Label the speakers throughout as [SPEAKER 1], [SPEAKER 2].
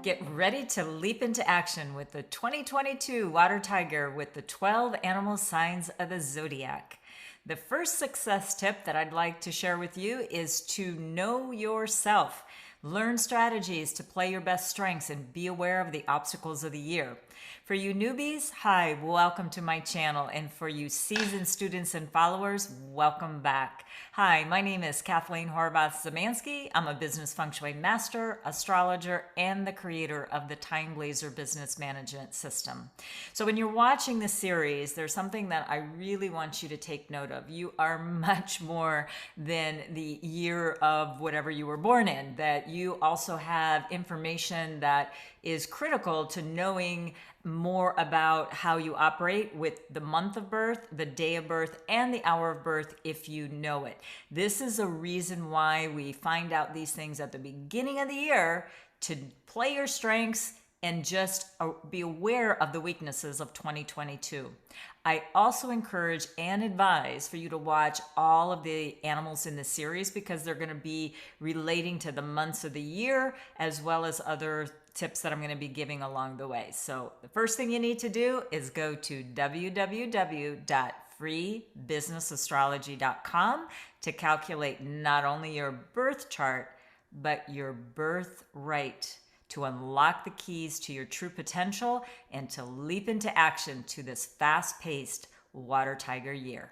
[SPEAKER 1] Get ready to leap into action with the 2022 Water Tiger with the 12 animal signs of the zodiac. The first success tip that I'd like to share with you is to know yourself. Learn strategies to play your best strengths and be aware of the obstacles of the year. For you newbies, hi, welcome to my channel. And for you seasoned students and followers, welcome back. Hi, my name is Kathleen Horvath-Zemansky. I'm a business feng shui master, astrologer, and the creator of the Time Blazer business management system. So when you're watching this series, there's something that I really want you to take note of. You are much more than the year of whatever you were born in, that you also have information that is critical to knowing more about how you operate with the month of birth, the day of birth, and the hour of birth if you know it. This is a reason why we find out these things at the beginning of the year, to play your strengths and just be aware of the weaknesses of 2022. I also encourage and advise for you to watch all of the animals in the series because they're going to be relating to the months of the year as well as other tips that I'm going to be giving along the way. So the first thing you need to do is go to www.freebusinessastrology.com to calculate not only your birth chart, but your birthright, to unlock the keys to your true potential and to leap into action to this fast-paced Water Tiger year.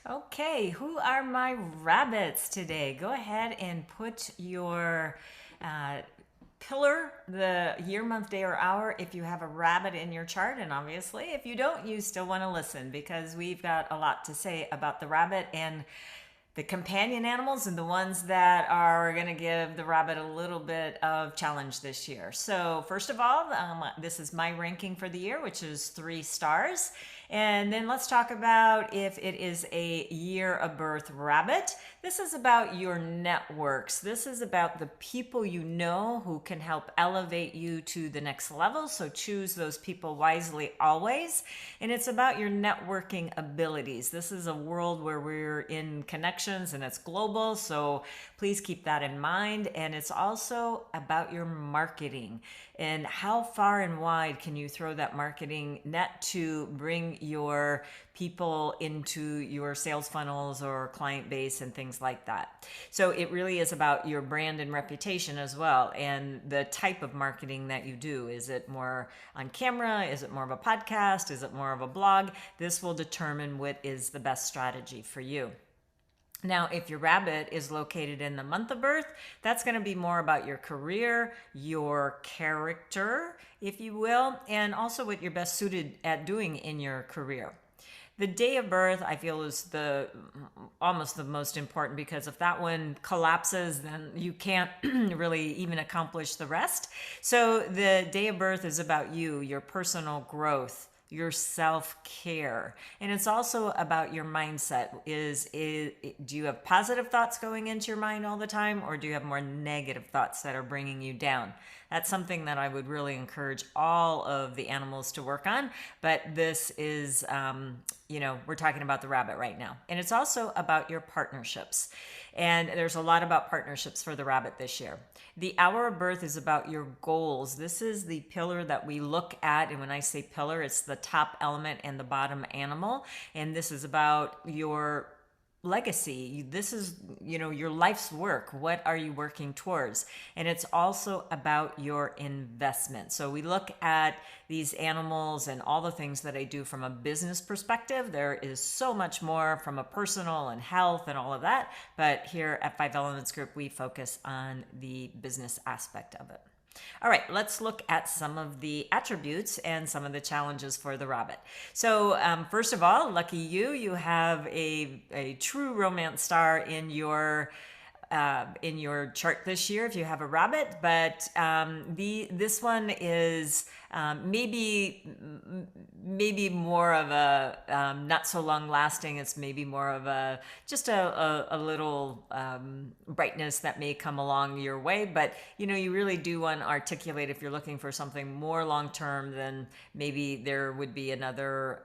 [SPEAKER 1] Okay, who are my rabbits today? Go ahead and put your pillar, the year, month, day, or hour if you have a rabbit in your chart. And obviously, if you don't, you still want to listen because we've got a lot to say about the rabbit and the companion animals and the ones that are going to give the rabbit a little bit of challenge this year. So first of all, this is my ranking for the year, which is 3 stars. And then let's talk about if it is a year of birth rabbit. This is about your networks. This is about the people you know who can help elevate you to the next level. So choose those people wisely always. And it's about your networking abilities. This is a world where we're in connections and it's global. So please keep that in mind. And it's also about your marketing and how far and wide can you throw that marketing net to bring your people into your sales funnels or client base and things like that. So it really is about your brand and reputation as well, and the type of marketing that you do. Is it more on camera? Is it more of a podcast? Is it more of a blog? This will determine what is the best strategy for you. Now, if your rabbit is located in the month of birth, that's going to be more about your career, your character, if you will, and also what you're best suited at doing in your career. The day of birth, I feel, is almost the most important, because if that one collapses, then you can't really even accomplish the rest. So the day of birth is about you, your personal growth, your self-care. And it's also about your mindset. Do you have positive thoughts going into your mind all the time, or do you have more negative thoughts that are bringing you down? That's something that I would really encourage all of the animals to work on. But this is, we're talking about the rabbit right now. And it's also about your partnerships. And there's a lot about partnerships for the rabbit this year. The hour of birth is about your goals. This is the pillar that we look at. And when I say pillar, it's the top element and the bottom animal. And this is about your legacy. This is, your life's work. What are you working towards? And it's also about your investment. So we look at these animals and all the things that I do from a business perspective. There is so much more from a personal and health and all of that. But here at 5 Elements Group, we focus on the business aspect of it. All right, let's look at some of the attributes and some of the challenges for the rabbit. So first of all, lucky you have a true romance star in your chart this year if you have a rabbit, but this one is maybe more of a not so long lasting. It's maybe more of a little brightness that may come along your way, but you really do want to articulate if you're looking for something more long term, then maybe there would be another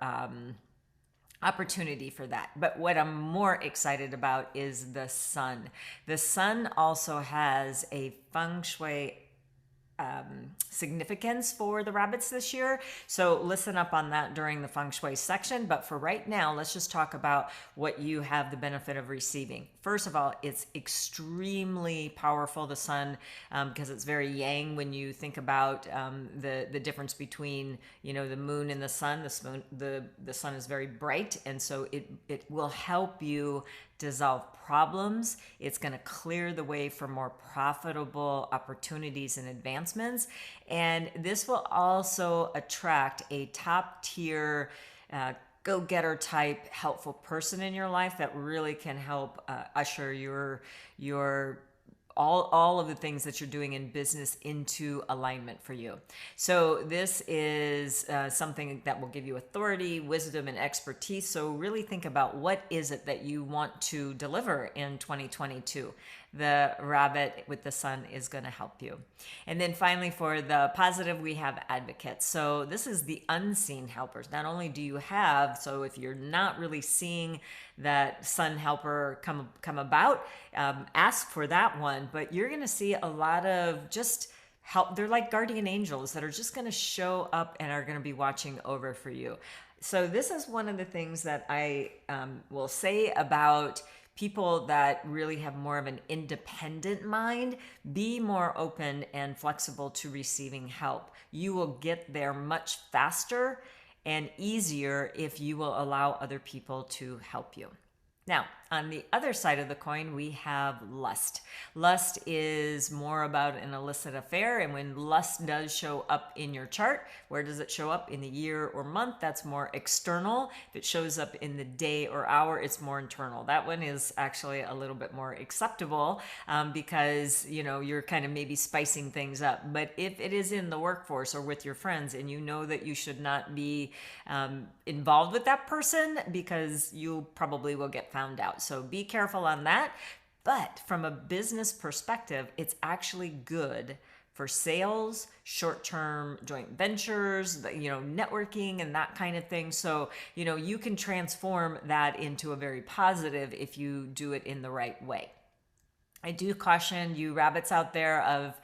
[SPEAKER 1] opportunity for that. But what I'm more excited about is the sun. The sun also has a feng shui significance for the rabbits this year. So listen up on that during the feng shui section. But for right now, let's just talk about what you have the benefit of receiving. First of all, it's extremely powerful, the sun, because it's very yang when you think about the difference between, the moon and the sun. The sun is very bright, and so it will help you dissolve problems. It's going to clear the way for more profitable opportunities and advancements. And this will also attract a top tier go-getter type helpful person in your life that really can help usher your all of the things that you're doing in business into alignment for you. So this is something that will give you authority, wisdom, and expertise. So really think about, what is it that you want to deliver in 2022? The rabbit with the sun is going to help you. And then finally, for the positive, we have advocates. So this is the unseen helpers. Not only do you have, so if you're not really seeing that sun helper come about, ask for that one. But you're going to see a lot of just help. They're like guardian angels that are just going to show up and are going to be watching over for you. So this is one of the things that I will say about people that really have more of an independent mind. Be more open and flexible to receiving help. You will get there much faster and easier if you will allow other people to help you. Now, on the other side of the coin, we have lust. Lust is more about an illicit affair. And when lust does show up in your chart, where does it show up? In the year or month? That's more external. If it shows up in the day or hour, it's more internal. That one is actually a little bit more acceptable because, you're kind of maybe spicing things up. But if it is in the workforce or with your friends, and you know that you should not be involved with that person, because you probably will get found out. So be careful on that. But from a business perspective, it's actually good for sales, short-term joint ventures, networking and that kind of thing. So, you can transform that into a very positive if you do it in the right way. I do caution you rabbits out there of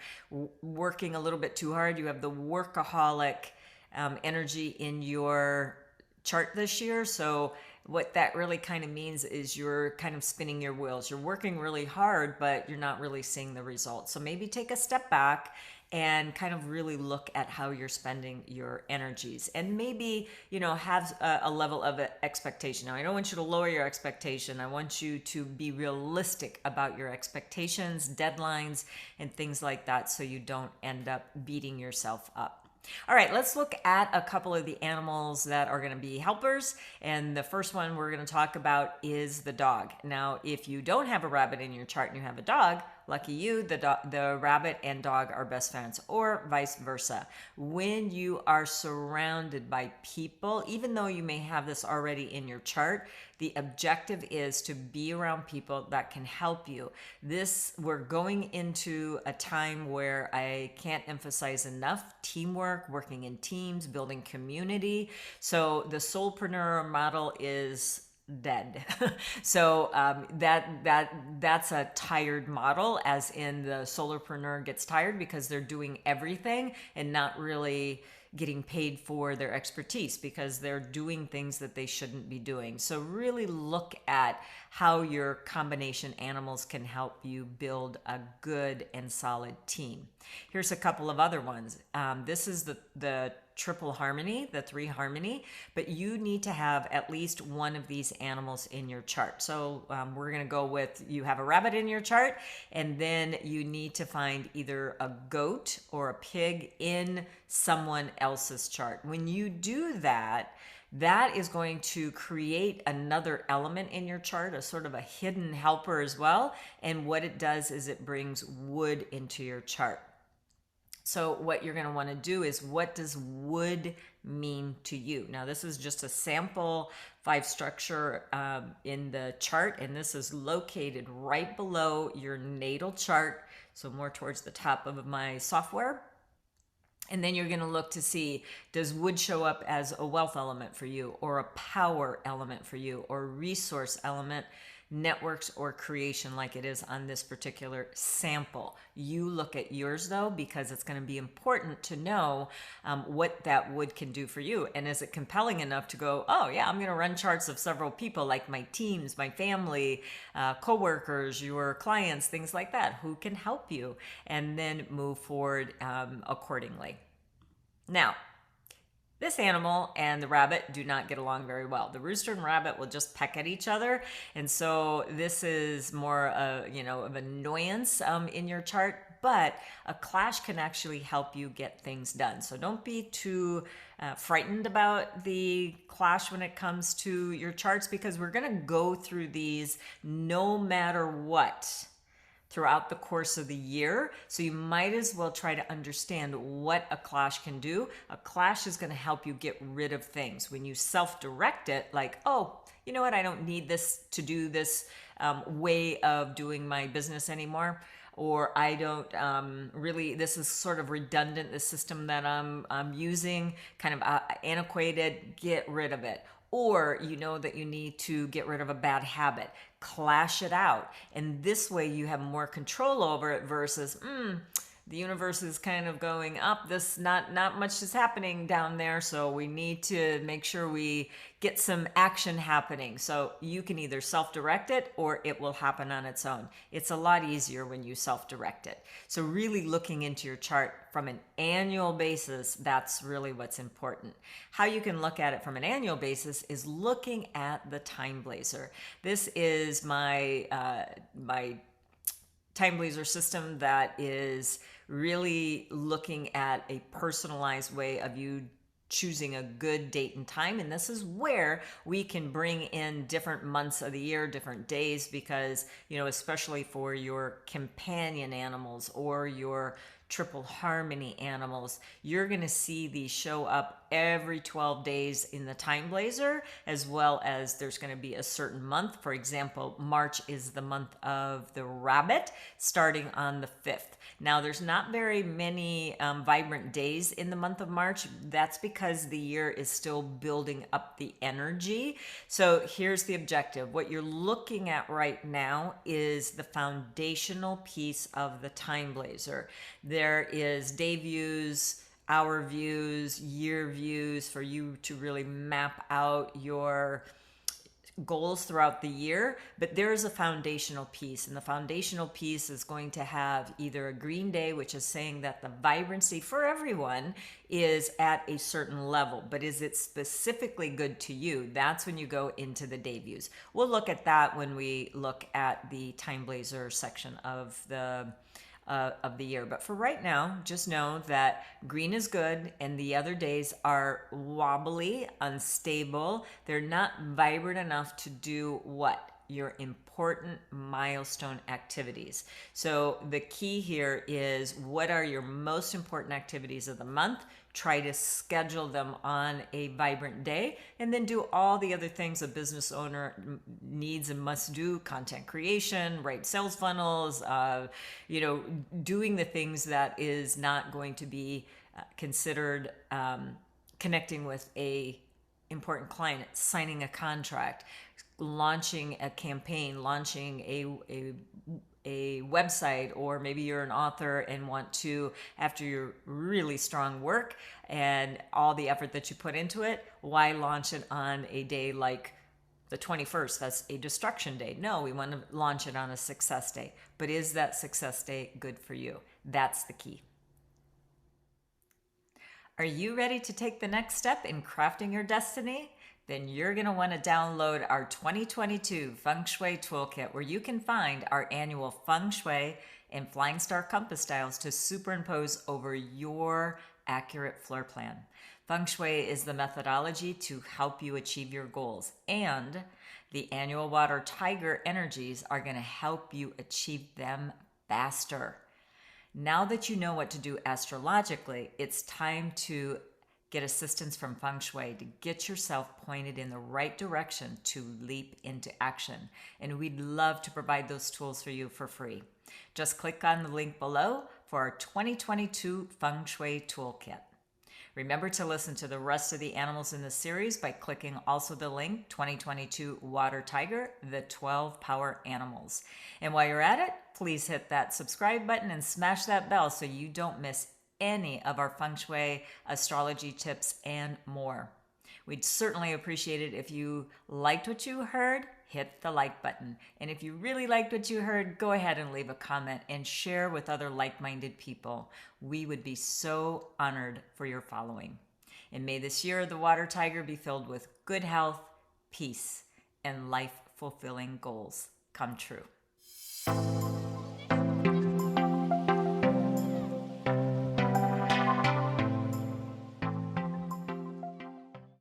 [SPEAKER 1] working a little bit too hard. You have the workaholic energy in your chart this year. So what that really kind of means is you're kind of spinning your wheels. You're working really hard, but you're not really seeing the results. So maybe take a step back and kind of really look at how you're spending your energies, and maybe, have a level of expectation. Now, I don't want you to lower your expectation. I want you to be realistic about your expectations, deadlines, and things like that, so you don't end up beating yourself up. All right, let's look at a couple of the animals that are going to be helpers. And the first one we're going to talk about is the dog. Now, if you don't have a rabbit in your chart and you have a dog, lucky you, the rabbit and dog are best friends, or vice versa. When you are surrounded by people, even though you may have this already in your chart, the objective is to be around people that can help you. We're going into a time where I can't emphasize enough teamwork, working in teams, building community. So the soulpreneur model is dead. So that's a tired model, as in the solopreneur gets tired because they're doing everything and not really getting paid for their expertise, because they're doing things that they shouldn't be doing. So really look at how your combination animals can help you build a good and solid team. Here's a couple of other ones. This is the triple harmony, the 3 harmony, but you need to have at least one of these animals in your chart. So we're going to go with, you have a rabbit in your chart, and then you need to find either a goat or a pig in someone else's chart. When you do that, that is going to create another element in your chart, a sort of a hidden helper as well. And what it does is it brings wood into your chart. So what you're going to want to do is, what does wood mean to you? Now, this is just a sample 5 structure in the chart, and this is located right below your natal chart, so more towards the top of my software. And then you're going to look to see, does wood show up as a wealth element for you, or a power element for you, or a resource element? networks or creation like it is on this particular sample. You look at yours though, because it's going to be important to know what that wood can do for you. And is it compelling enough to go, oh yeah, I'm going to run charts of several people, like my teams, my family, coworkers, your clients, things like that, who can help you, and then move forward accordingly. Now, this animal and the rabbit do not get along very well. The rooster and rabbit will just peck at each other. And so this is more of an annoyance in your chart, but a clash can actually help you get things done. So don't be too frightened about the clash when it comes to your charts, because we're going to go through these no matter what throughout the course of the year. So you might as well try to understand what a clash can do. A clash is going to help you get rid of things. When you self-direct it, like, oh, you know what, I don't need this to do this way of doing my business anymore. Or I don't really, this is sort of redundant, the system that I'm using, kind of antiquated, get rid of it. Or you know that you need to get rid of a bad habit, clash it out. And this way you have more control over it versus, the universe is kind of going up. This not much is happening down there, so we need to make sure we get some action happening. So you can either self-direct it or it will happen on its own. It's a lot easier when you self-direct it. So really looking into your chart from an annual basis, that's really what's important. How you can look at it from an annual basis is looking at the Time Blazer. This is my Time Blazer system that is really looking at a personalized way of you choosing a good date and time. And this is where we can bring in different months of the year, different days, because, especially for your companion animals or your triple harmony animals, you're going to see these show up every 12 days in the Time Blazer, as well as there's going to be a certain month. For example, March is the month of the rabbit, starting on the 5th. Now, there's not very many vibrant days in the month of March. That's because the year is still building up the energy. So here's the objective. What you're looking at right now is the foundational piece of the Time Blazer. There is day views, hour views, year views for you to really map out your goals throughout the year, but there's a foundational piece, and the foundational piece is going to have either a green day, which is saying that the vibrancy for everyone is at a certain level, but is it specifically good to you? That's when you go into the day views. We'll look at that when we look at the Time Blazer section of the year. But for right now, just know that green is good and the other days are wobbly, unstable. They're not vibrant enough to do what? Your important milestone activities. So the key here is, what are your most important activities of the month? Try to schedule them on a vibrant day, and then do all the other things a business owner needs and must do: content creation, write sales funnels, doing the things that is not going to be considered connecting with a important client, signing a contract, launching a campaign, launching a website, or maybe you're an author and want to, after your really strong work and all the effort that you put into it, why launch it on a day like the 21st? That's a destruction day. No, we want to launch it on a success day. But is that success day good for you? That's the key. Are you ready to take the next step in crafting your destiny? Then you're going to want to download our 2022 Feng Shui Toolkit, where you can find our annual Feng Shui and Flying Star Compass styles to superimpose over your accurate floor plan. Feng Shui is the methodology to help you achieve your goals, and the annual Water Tiger energies are going to help you achieve them faster. Now that you know what to do astrologically, it's time to get assistance from Feng Shui to get yourself pointed in the right direction to leap into action. And we'd love to provide those tools for you for free. Just click on the link below for our 2022 Feng Shui Toolkit. Remember to listen to the rest of the animals in the series by clicking also the link 2022 Water Tiger, the 12 Power Animals. And while you're at it, please hit that subscribe button and smash that bell so you don't miss any of our feng shui, astrology tips, and more. We'd certainly appreciate it if you liked what you heard, hit the like button. And if you really liked what you heard, go ahead and leave a comment and share with other like-minded people. We would be so honored for your following. And may this year the Water Tiger be filled with good health, peace, and life-fulfilling goals come true.